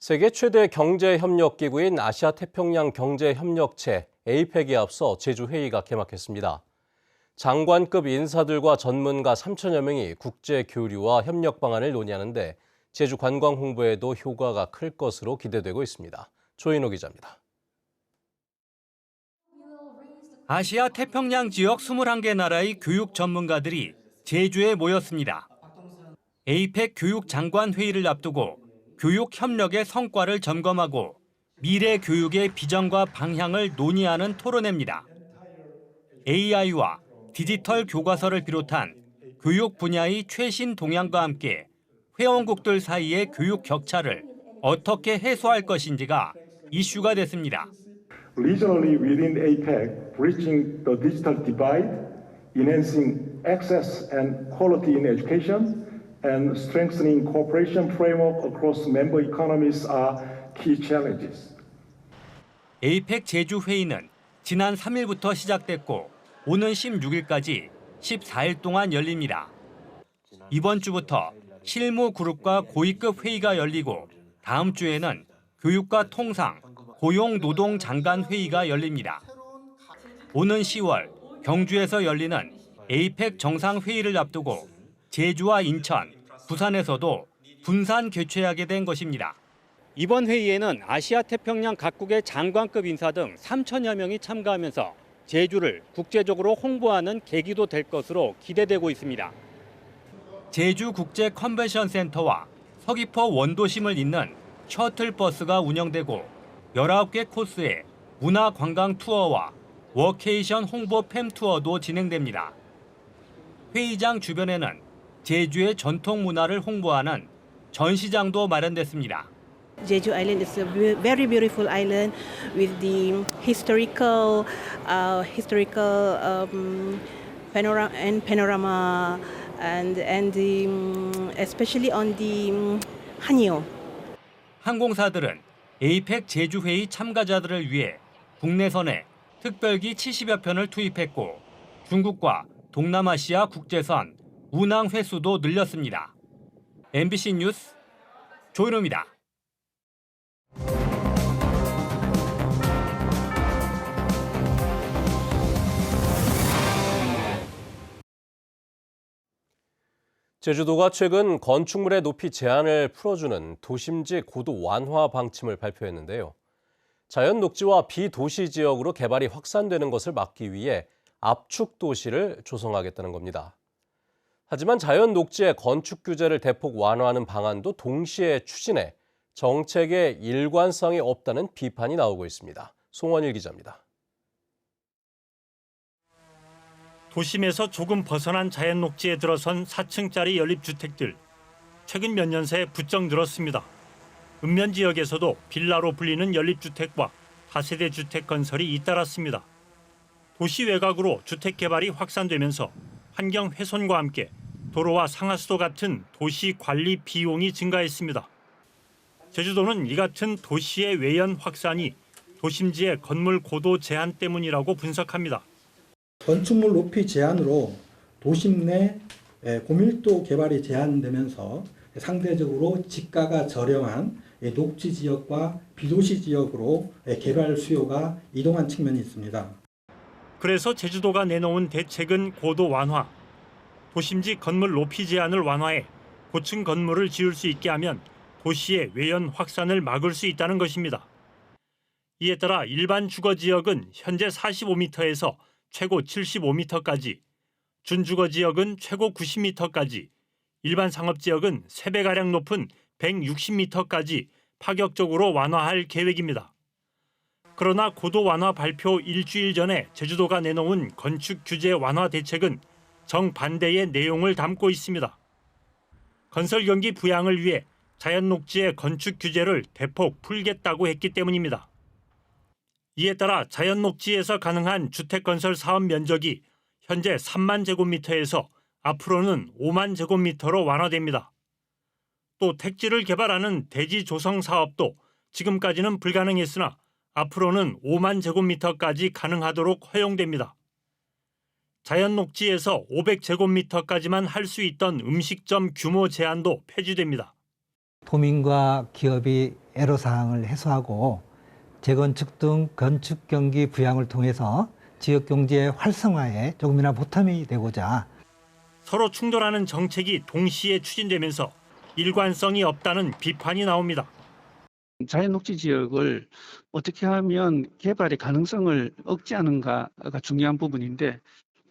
세계 최대 경제협력기구인 아시아태평양경제협력체 APEC에 앞서 제주회의가 개막했습니다. 장관급 인사들과 전문가 3천여 명이 국제 교류와 협력 방안을 논의하는데 제주 관광 홍보에도 효과가 클 것으로 기대되고 있습니다. 조인호 기자입니다. 아시아 태평양 지역 21개 나라의 교육 전문가들이 제주에 모였습니다. APEC 교육 장관 회의를 앞두고 교육 협력의 성과를 점검하고 미래 교육의 비전과 방향을 논의하는 토론회입니다. AI와 디지털 교과서를 비롯한 교육 분야의 최신 동향과 함께 회원국들 사이의 교육 격차를 어떻게 해소할 것인지가 이슈가 됐습니다. Regionally within APEC, bridging the digital divide, enhancing access and quality in education, and strengthening cooperation framework across member economies are key challenges. APEC 제주 회의는 지난 3일부터 시작됐고 오는 16일까지 14일 동안 열립니다. 이번 주부터 실무 그룹과 고위급 회의가 열리고 다음 주에는 교육과 통상, 고용 노동 장관 회의가 열립니다. 오는 10월 경주에서 열리는 APEC 정상회의를 앞두고 제주와 인천, 부산에서도 분산 개최하게 된 것입니다. 이번 회의에는 아시아 태평양 각국의 장관급 인사 등 3천여 명이 참가하면서 제주를 국제적으로 홍보하는 계기도 될 것으로 기대되고 있습니다. 제주 국제 컨벤션 센터와 서귀포 원도심을 잇는 셔틀버스가 운영되고 19개 코스의 문화 관광 투어와 워케이션 홍보 팸 투어도 진행됩니다. 회의장 주변에는 제주의 전통 문화를 홍보하는 전시장도 마련됐습니다. Jeju Island is a very beautiful island with the historical panorama and especially on the 한이오. 항공사들은 APEC 제주회의 참가자들을 위해 국내선에 특별기 70여 편을 투입했고 중국과 동남아시아 국제선 운항 횟수도 늘렸습니다. MBC 뉴스 조인호입니다. 제주도가 최근 건축물의 높이 제한을 풀어주는 도심지 고도 완화 방침을 발표했는데요. 자연 녹지와 비도시 지역으로 개발이 확산되는 것을 막기 위해 압축 도시를 조성하겠다는 겁니다. 하지만 자연 녹지의 건축 규제를 대폭 완화하는 방안도 동시에 추진해 정책에 일관성이 없다는 비판이 나오고 있습니다. 송원일 기자입니다. 도심에서 조금 벗어난 자연 녹지에 들어선 4층짜리 연립주택들. 최근 몇 년 새 부쩍 늘었습니다. 읍면 지역에서도 빌라로 불리는 연립주택과 다세대 주택 건설이 잇따랐습니다. 도시 외곽으로 주택 개발이 확산되면서 환경 훼손과 함께 도로와 상하수도 같은 도시 관리 비용이 증가했습니다. 제주도는 이 같은 도시의 외연 확산이 도심지의 건물 고도 제한 때문이라고 분석합니다. 건축물 높이 제한으로 도심 내 고밀도 개발이 제한되면서 상대적으로 지가가 저렴한 녹지 지역과 비도시 지역으로 개발 수요가 이동한 측면이 있습니다. 그래서 제주도가 내놓은 대책은 고도 완화. 도심지 건물 높이 제한을 완화해 고층 건물을 지을 수 있게 하면 도시의 외연 확산을 막을 수 있다는 것입니다. 이에 따라 일반 주거 지역은 현재 45m에서 최고 75m까지, 준주거 지역은 최고 90m까지, 일반 상업 지역은 3배가량 높은 160m까지 파격적으로 완화할 계획입니다. 그러나 고도 완화 발표 일주일 전에 제주도가 내놓은 건축 규제 완화 대책은 정반대의 내용을 담고 있습니다. 건설 경기 부양을 위해 자연 녹지의 건축 규제를 대폭 풀겠다고 했기 때문입니다. 이에 따라 자연 녹지에서 가능한 주택 건설 사업 면적이 현재 3만 제곱미터에서 앞으로는 5만 제곱미터로 완화됩니다. 또 택지를 개발하는 대지 조성 사업도 지금까지는 불가능했으나 앞으로는 5만 제곱미터까지 가능하도록 허용됩니다. 자연 녹지에서 500제곱미터까지만 할 수 있던 음식점 규모 제한도 폐지됩니다. 도민과 기업이 애로사항을 해소하고 재건축 등 건축 경기 부양을 통해서 지역 경제 활성화에 조금이나 보탬이 되고자 서로 충돌하는 정책이 동시에 추진되면서 일관성이 없다는 비판이 나옵니다. 자연녹지 지역을 어떻게 하면 개발의 가능성을 억제하는가가 중요한 부분인데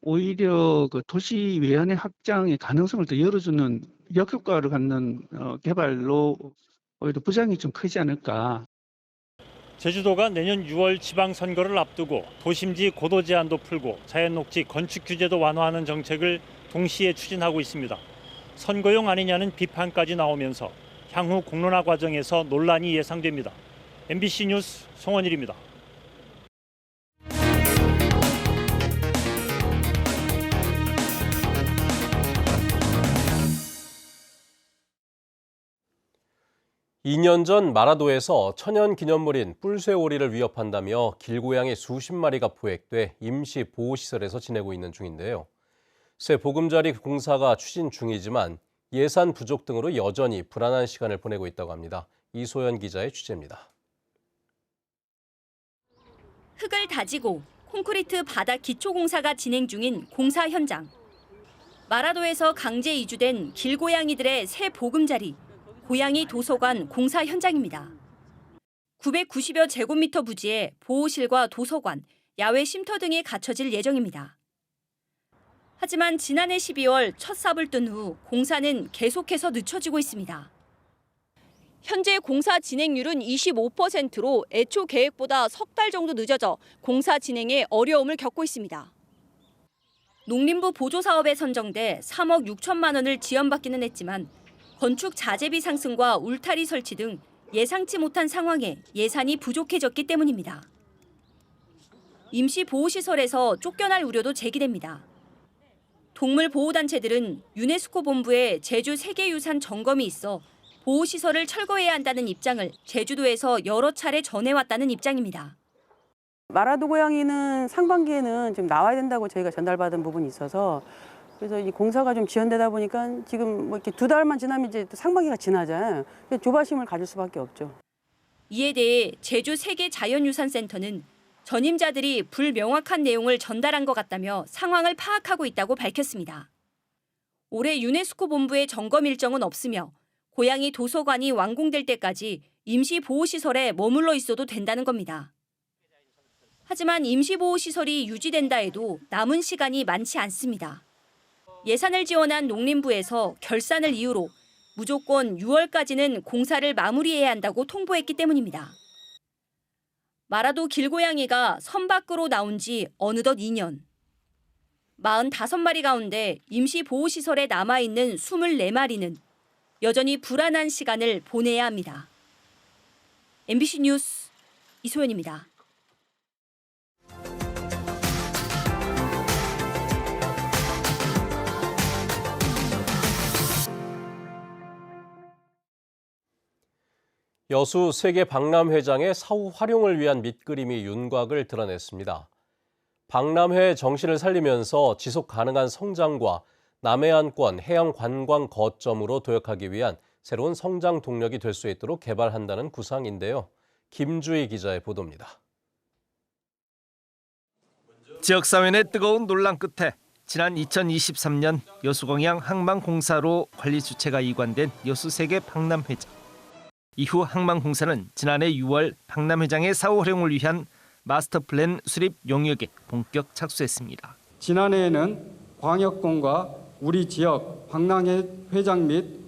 오히려 그 도시 외연의 확장의 가능성을 더 열어주는 역효과를 갖는 개발로 오히려 부작용이 좀 크지 않을까. 제주도가 내년 6월 지방선거를 앞두고 도심지 고도 제한도 풀고 자연녹지 건축 규제도 완화하는 정책을 동시에 추진하고 있습니다. 선거용 아니냐는 비판까지 나오면서 향후 공론화 과정에서 논란이 예상됩니다. MBC 뉴스 송원일입니다. (2년) 전 마라도에서 천연기념물인 뿔쇠오리를 위협한다며 길고양이 수십 마리가 포획돼 임시 보호시설에서 지내고 있는 중인데요. 새 보금자리 공사가 추진 중이지만 예산 부족 등으로 여전히 불안한 시간을 보내고 있다고 합니다. 이소연 기자의 취재입니다. 흙을 다지고 콘크리트 바닥 기초 공사가 진행 중인 공사 현장. 마라도에서 강제 이주된 길고양이들의 새 보금자리, 고양이 도서관 공사 현장입니다. 990여 제곱미터 부지에 보호실과 도서관, 야외 쉼터 등이 갖춰질 예정입니다. 하지만 지난해 12월 첫 삽을 뜬 후 공사는 계속해서 늦춰지고 있습니다. 현재 공사 진행률은 25%로 애초 계획보다 석 달 정도 늦어져 공사 진행에 어려움을 겪고 있습니다. 농림부 보조사업에 선정돼 3억 6천만 원을 지원받기는 했지만 건축 자재비 상승과 울타리 설치 등 예상치 못한 상황에 예산이 부족해졌기 때문입니다. 임시 보호시설에서 쫓겨날 우려도 제기됩니다. 동물보호단체들은 유네스코 본부에 제주 세계유산 점검이 있어 보호시설을 철거해야 한다는 입장을 제주도에서 여러 차례 전해왔다는 입장입니다. 마라도 고양이는 상반기에는 좀 나와야 된다고 저희가 전달받은 부분이 있어서 그래서 이 공사가 좀 지연되다 보니까 지금 뭐 이렇게 2달만 지나면 이제 또 상반기가 지나잖아요. 조바심을 가질 수밖에 없죠. 이에 대해 제주 세계자연유산센터는 전임자들이 불명확한 내용을 전달한 것 같다며 상황을 파악하고 있다고 밝혔습니다. 올해 유네스코 본부의 점검 일정은 없으며 고양이 도서관이 완공될 때까지 임시보호시설에 머물러 있어도 된다는 겁니다. 하지만 임시보호시설이 유지된다 해도 남은 시간이 많지 않습니다. 예산을 지원한 농림부에서 결산을 이유로 무조건 6월까지는 공사를 마무리해야 한다고 통보했기 때문입니다. 마라도 길고양이가 선 밖으로 나온 지 어느덧 2년. 45마리 가운데 임시보호시설에 남아있는 24마리는 여전히 불안한 시간을 보내야 합니다. MBC 뉴스 이소연입니다. 여수 세계 박람회장의 사후 활용을 위한 밑그림이 윤곽을 드러냈습니다. 박람회의 정신을 살리면서 지속 가능한 성장과 남해안권 해양 관광 거점으로 도약하기 위한 새로운 성장 동력이 될 수 있도록 개발한다는 구상인데요. 김주희 기자의 보도입니다. 지역사회 내 뜨거운 논란 끝에 지난 2023년 여수광양 항만공사로 관리 주체가 이관된 여수 세계 박람회장. 이후 항만공사는 지난해 6월 박람회장의 사후 활용을 위한 마스터 플랜 수립 용역에 본격 착수했습니다. 지난해에는 광역권과 우리 지역 박람회장 및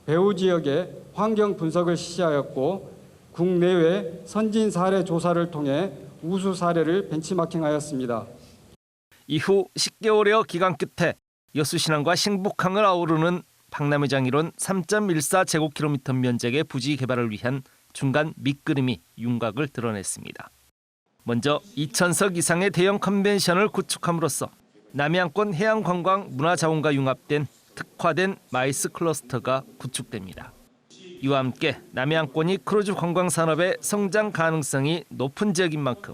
배후 지역의 환경 분석을 실시하였고 국내외 선진 사례 조사를 통해 우수 사례를 벤치마킹하였습니다. 이후 10개월여 기간 끝에 여수신항과 신북항을 아우르는 박람회장 일원 3.14제곱킬로미터 면적의 부지 개발을 위한 중간 밑그림이 윤곽을 드러냈습니다. 먼저 2,000석 이상의 대형 컨벤션을 구축함으로써 남해안권 해양관광 문화자원과 융합된 특화된 마이스 클러스터가 구축됩니다. 이와 함께 남해안권이 크루즈 관광산업의 성장 가능성이 높은 지역인 만큼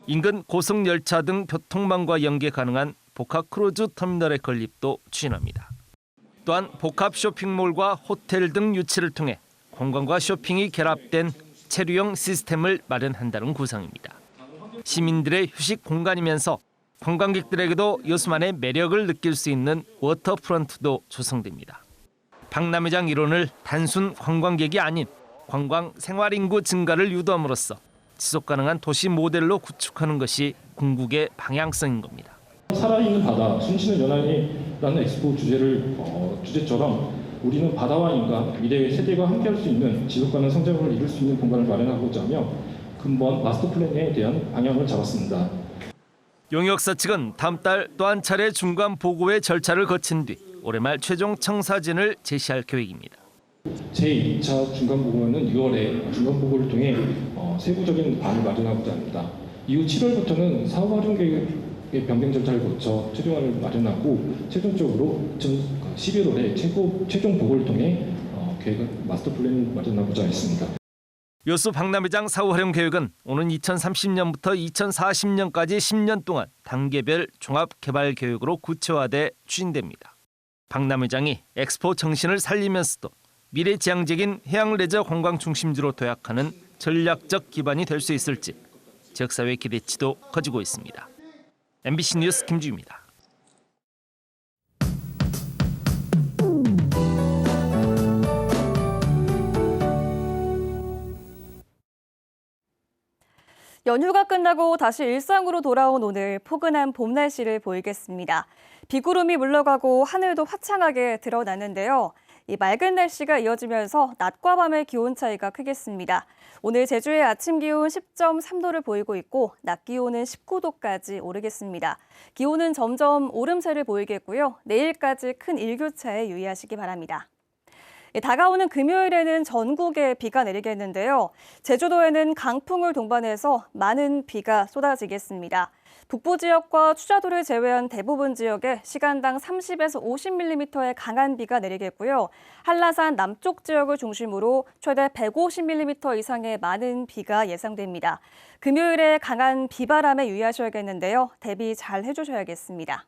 인근 고속열차 등 교통망과 연계 가능한 복합 크루즈 터미널의 건립도 추진합니다. 또한 복합 쇼핑몰과 호텔 등 유치를 통해 관광과 쇼핑이 결합된 체류형 시스템을 마련한다는 구상입니다. 시민들의 휴식 공간이면서 관광객들에게도 여수만의 매력을 느낄 수 있는 워터프런트도 조성됩니다. 박람회장 일원을 단순 관광객이 아닌 관광 생활인구 증가를 유도함으로써 지속가능한 도시 모델로 구축하는 것이 궁극의 방향성인 겁니다. 살아있는 바다, 숨쉬는 연안이라는 엑스포 주제처럼 우리는 바다와 인간, 미래의 세대가 함께할 수 있는 지속가능한 성장을 이룰 수 있는 공간을 마련하고자 하며 근본 마스터 플랜에 대한 방향을 잡았습니다. 용역사 측은 다음 달 또 한 차례 중간 보고의 절차를 거친 뒤 올해 말 최종 청사진을 제시할 계획입니다. 제2차 중간보고는 6월에 중간보고를 통해 세부적인 방을 마련하고자 합니다. 이후 7월부터는 사업 활용 계획의 변경 절차를 거쳐 최종안을 마련하고 최종적으로 11월에 최종 보고를 통해 마스터 플랜을 마련하고자 했습니다. 여수 박람회장 사후 활용 계획은 오는 2030년부터 2040년까지 10년 동안 단계별 종합 개발 계획으로 구체화돼 추진됩니다. 박람회장이 엑스포 정신을 살리면서도 미래지향적인 해양 레저 관광 중심지로 도약하는 전략적 기반이 될 수 있을지 지역사회 기대치도 커지고 있습니다. MBC 뉴스 김주희입니다. 연휴가 끝나고 다시 일상으로 돌아온 오늘 포근한 봄 날씨를 보이겠습니다. 비구름이 물러가고 하늘도 화창하게 드러나는데요. 이 맑은 날씨가 이어지면서 낮과 밤의 기온 차이가 크겠습니다. 오늘 제주의 아침 기온 10.3도를 보이고 있고 낮 기온은 19도까지 오르겠습니다. 기온은 점점 오름세를 보이겠고요. 내일까지 큰 일교차에 유의하시기 바랍니다. 다가오는 금요일에는 전국에 비가 내리겠는데요. 제주도에는 강풍을 동반해서 많은 비가 쏟아지겠습니다. 북부 지역과 추자도를 제외한 대부분 지역에 시간당 30에서 50mm의 강한 비가 내리겠고요. 한라산 남쪽 지역을 중심으로 최대 150mm 이상의 많은 비가 예상됩니다. 금요일에 강한 비바람에 유의하셔야겠는데요. 대비 잘 해주셔야겠습니다.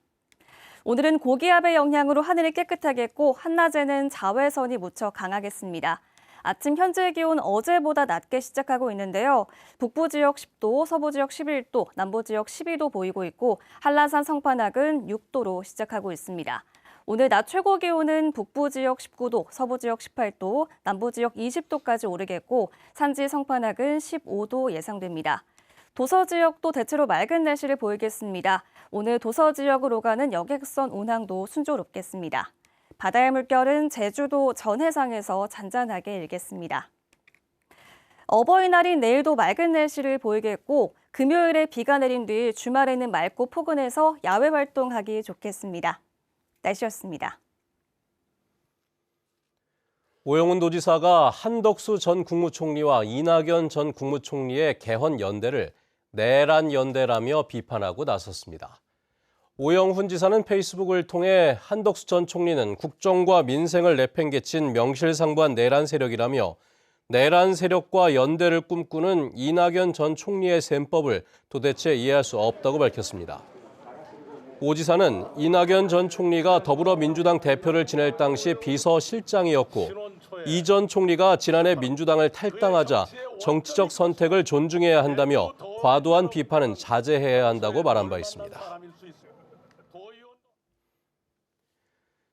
오늘은 고기압의 영향으로 하늘이 깨끗하겠고 한낮에는 자외선이 무척 강하겠습니다. 아침 현재 기온 어제보다 낮게 시작하고 있는데요. 북부 지역 10도, 서부 지역 11도, 남부 지역 12도 보이고 있고 한라산 성판악은 6도로 시작하고 있습니다. 오늘 낮 최고 기온은 북부 지역 19도, 서부 지역 18도, 남부 지역 20도까지 오르겠고 산지 성판악은 15도 예상됩니다. 도서 지역도 대체로 맑은 날씨를 보이겠습니다. 오늘 도서 지역으로 가는 여객선 운항도 순조롭겠습니다. 바다의 물결은 제주도 전 해상에서 잔잔하게 일겠습니다. 어버이날인 내일도 맑은 날씨를 보이겠고 금요일에 비가 내린 뒤 주말에는 맑고 포근해서 야외 활동하기 좋겠습니다. 날씨였습니다. 오영훈 도지사가 한덕수 전 국무총리와 이낙연 전 국무총리의 개헌 연대를 내란 연대라며 비판하고 나섰습니다. 오영훈 지사는 페이스북을 통해 한덕수 전 총리는 국정과 민생을 내팽개친 명실상부한 내란 세력이라며 내란 세력과 연대를 꿈꾸는 이낙연 전 총리의 셈법을 도대체 이해할 수 없다고 밝혔습니다. 오 지사는 이낙연 전 총리가 더불어민주당 대표를 지낼 당시 비서실장이었고 이 전 총리가 지난해 민주당을 탈당하자 정치적 선택을 존중해야 한다며 과도한 비판은 자제해야 한다고 말한 바 있습니다.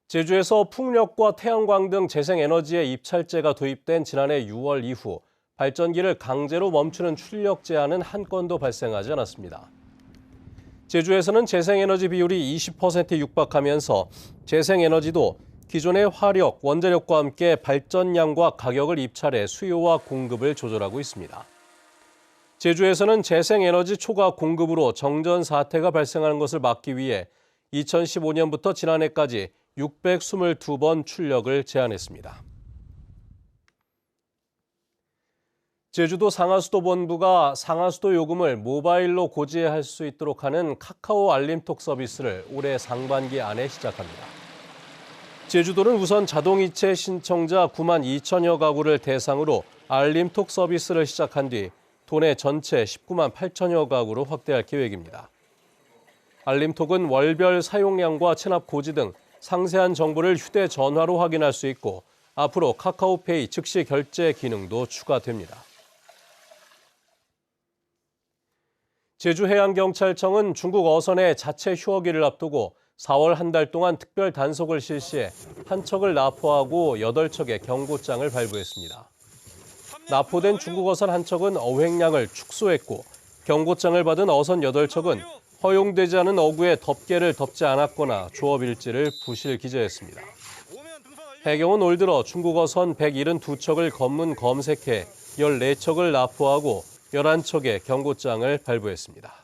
제주에서 풍력과 태양광 등 재생에너지의 입찰제가 도입된 지난해 6월 이후 발전기를 강제로 멈추는 출력 제한은 한 건도 발생하지 않았습니다. 제주에서는 재생에너지 비율이 20%에 육박하면서 재생에너지도 기존의 화력, 원자력과 함께 발전량과 가격을 입찰해 수요와 공급을 조절하고 있습니다. 제주에서는 재생에너지 초과 공급으로 정전 사태가 발생하는 것을 막기 위해 2015년부터 지난해까지 622번 출력을 제한했습니다. 제주도 상하수도 본부가 상하수도 요금을 모바일로 고지할 수 있도록 하는 카카오 알림톡 서비스를 올해 상반기 안에 시작합니다. 제주도는 우선 자동이체 신청자 9만 2천여 가구를 대상으로 알림톡 서비스를 시작한 뒤 도내 전체 19만 8천여 가구로 확대할 계획입니다. 알림톡은 월별 사용량과 체납 고지 등 상세한 정보를 휴대전화로 확인할 수 있고 앞으로 카카오페이 즉시 결제 기능도 추가됩니다. 제주해양경찰청은 중국 어선의 자체 휴어기를 앞두고 4월 한 달 동안 특별 단속을 실시해 한 척을 납포하고 8척의 경고장을 발부했습니다. 납포된 중국 어선 한 척은 어획량을 축소했고 경고장을 받은 어선 8척은 허용되지 않은 어구에 덮개를 덮지 않았거나 조업 일지를 부실 기재했습니다. 해경은 올 들어 중국 어선 172척을 검문 검색해 14척을 납포하고 11척의 경고장을 발부했습니다.